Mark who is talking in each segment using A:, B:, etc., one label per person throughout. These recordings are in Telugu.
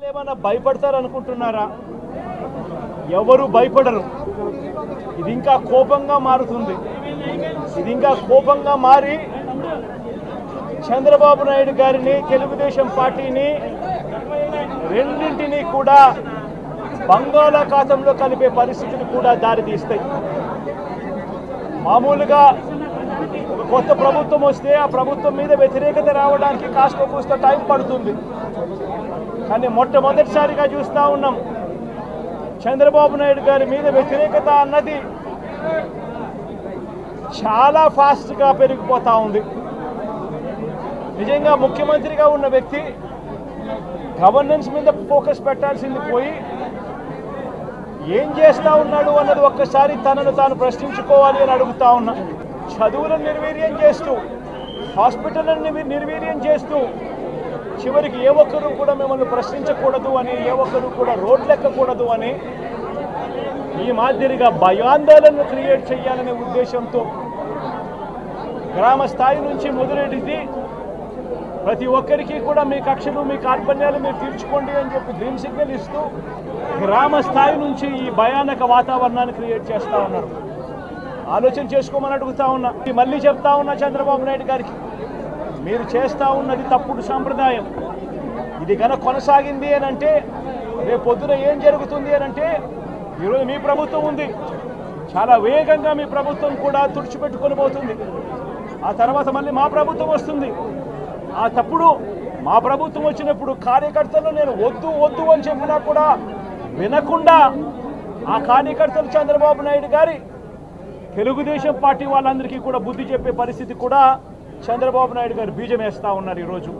A: ఏమైనా భయపడతారు అనుకుంటున్నారా? ఎవరు భయపడరు. ఇది ఇంకా కోపంగా మారుతుంది. ఇది ఇంకా కోపంగా మారి చంద్రబాబు నాయుడు గారిని, తెలుగుదేశం పార్టీని రెండింటినీ కూడా బంగాళాఖాతంలో కలిపే పరిస్థితులు కూడా దారితీస్తాయి. మామూలుగా కొత్త ప్రభుత్వం వస్తే ఆ ప్రభుత్వం మీద వ్యతిరేకత రావడానికి కాస్త కూస్త టైం పడుతుంది. కానీ మొట్టమొదటిసారిగా చూస్తూ ఉన్నాం చంద్రబాబు నాయుడు గారి మీద వ్యతిరేకత అన్నది చాలా ఫాస్ట్గా పెరిగిపోతూ ఉంది. నిజంగా ముఖ్యమంత్రిగా ఉన్న వ్యక్తి గవర్నెన్స్ మీద ఫోకస్ పెట్టాల్సింది పోయి ఏం చేస్తూ ఉన్నాడు అన్నది ఒక్కసారి తనను తాను ప్రశ్నించుకోవాలి అని అడుగుతా ఉన్నా. చదువులను నిర్వీర్యం చేస్తూ, హాస్పిటల్ని నిర్వీర్యం చేస్తూ, చివరికి ఏ ఒక్కరూ కూడా మిమ్మల్ని ప్రశ్నించకూడదు అని, ఏ ఒక్కరూ కూడా రోడ్లెక్కకూడదు అని ఈ మాదిరిగా భయాందోళనను క్రియేట్ చేయాలనే ఉద్దేశంతో గ్రామ స్థాయి నుంచి మొదలెడితే ప్రతి ఒక్కరికి కూడా మీ కక్షలు, మీ కార్పణ్యాలు మీరు తీర్చుకోండి అని చెప్పి గ్రీన్ సిగ్నల్ ఇస్తూ గ్రామ స్థాయి నుంచి ఈ భయానక వాతావరణాన్ని క్రియేట్ చేస్తూ ఉన్నారు. ఆలోచన చేసుకోమని అడుగుతా ఉన్నా. మళ్ళీ చెప్తా ఉన్నా చంద్రబాబు నాయుడు గారికి, మీరు చేస్తూ ఉన్నది తప్పుడు సాంప్రదాయం. ఇది కనుక కొనసాగింది అని అంటే రేపు పొద్దున ఏం జరుగుతుంది అని అంటే, ఈరోజు మీ ప్రభుత్వం ఉంది, చాలా వేగంగా మీ ప్రభుత్వం కూడా తుడిచిపెట్టుకొని పోతుంది. ఆ తర్వాత మళ్ళీ మా ప్రభుత్వం వస్తుంది. ఆ తప్పుడు మా ప్రభుత్వం వచ్చినప్పుడు కార్యకర్తలు నేను వద్దు వద్దు అని చెప్పినా కూడా వినకుండా ఆ కార్యకర్తలు చంద్రబాబు నాయుడు గారి తెలుగుదేశం పార్టీ వాళ్ళందరికీ కూడా బుద్ధి చెప్పే పరిస్థితి కూడా చంద్రబాబు నాయుడు గారు బీజం వేస్తూ ఉన్నారు ఈరోజు.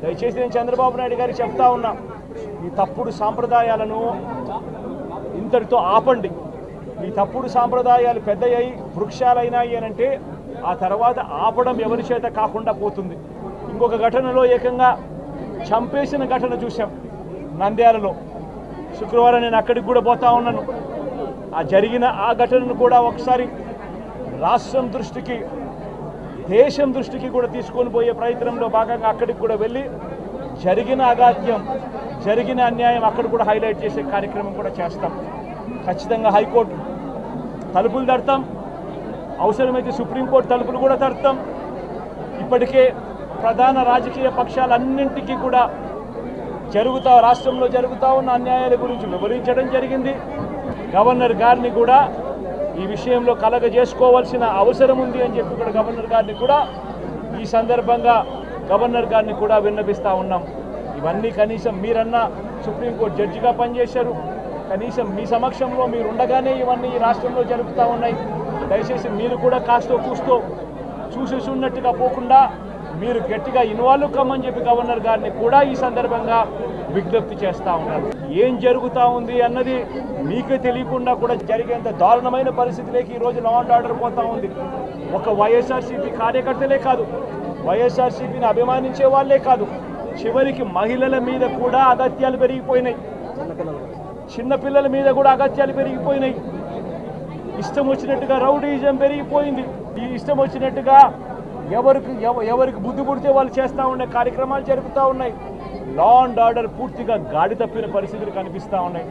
A: దయచేసి నేను చంద్రబాబు నాయుడు గారికి చెప్తా ఉన్నా, ఈ తప్పుడు సాంప్రదాయాలను ఇంతటితో ఆపండి. ఈ తప్పుడు సాంప్రదాయాలు పెద్దయ్యాయి, వృక్షాలైనాయి అని అంటే ఆ తర్వాత ఆపడం ఎవరి చేత కాకుండా పోతుంది. ఇంకొక ఘటనలో ఏకంగా చంపేసిన ఘటన చూసాం నంద్యాలలో. శుక్రవారం నేను అక్కడికి కూడా పోతా ఉన్నాను. జరిగిన ఆ ఘటనను కూడా ఒకసారి రాష్ట్రం దృష్టికి, దేశం దృష్టికి కూడా తీసుకొని పోయే ప్రయత్నంలో భాగంగా అక్కడికి కూడా వెళ్ళి జరిగిన అగాత్యం, జరిగిన అన్యాయం అక్కడ కూడా హైలైట్ చేసే కార్యక్రమం కూడా చేస్తాం. ఖచ్చితంగా హైకోర్టు తలుపులు తడతాం, అవసరమైతే సుప్రీంకోర్టు తలుపులు కూడా తడతాం. ఇప్పటికే ప్రధాన రాజకీయ పక్షాలన్నింటికీ కూడా రాష్ట్రంలో జరుగుతూ ఉన్న అన్యాయాల గురించి వివరించడం జరిగింది. గవర్నర్ గారిని కూడా ఈ విషయంలో కలగజేసుకోవాల్సిన అవసరం ఉంది అని చెప్పి కూడా గవర్నర్ గారిని కూడా ఈ సందర్భంగా గవర్నర్ గారిని కూడా విన్నపిస్తూ ఉన్నాం. ఇవన్నీ కనీసం మీరన్నా సుప్రీంకోర్టు జడ్జిగా పనిచేశారు, కనీసం మీ సమక్షంలో మీరు ఉండగానే ఇవన్నీ ఈ రాష్ట్రంలో జరుగుతూ ఉన్నాయి. దయచేసి మీరు కూడా కాస్తో కూస్తో చూసేసి ఉన్నట్టుగా పోకుండా మీరు గట్టిగా ఇన్వాల్వ్ కమ్మని చెప్పి గవర్నర్ గారిని కూడా ఈ సందర్భంగా విజ్ఞప్తి చేస్తూ ఉన్నారు. ఏం జరుగుతూ ఉంది అన్నది మీకే తెలియకుండా కూడా జరిగేంత దారుణమైన పరిస్థితిలోకి ఈరోజు లా అండ్ ఆర్డర్ పోతూ ఉంది. ఒక వైఎస్ఆర్సీపీ కార్యకర్తలే కాదు, వైఎస్ఆర్సీపీని అభిమానించే వాళ్ళే కాదు, చివరికి మహిళల మీద కూడా అగత్యాలు పెరిగిపోయినాయి, చిన్నపిల్లల మీద కూడా అగత్యాలు పెరిగిపోయినాయి. ఇష్టం వచ్చినట్టుగా రౌడీజం పెరిగిపోయింది. ఈ ఇష్టం వచ్చినట్టుగా ఎవరికి బుద్ధి పుడితే వాళ్ళు చేస్తూ ఉండే కార్యక్రమాలు జరుగుతూ ఉన్నాయి. లా అండ్ ఆర్డర్ పూర్తిగా గాడి తప్పిన పరిస్థితులు కనిపిస్తూ ఉన్నాయి.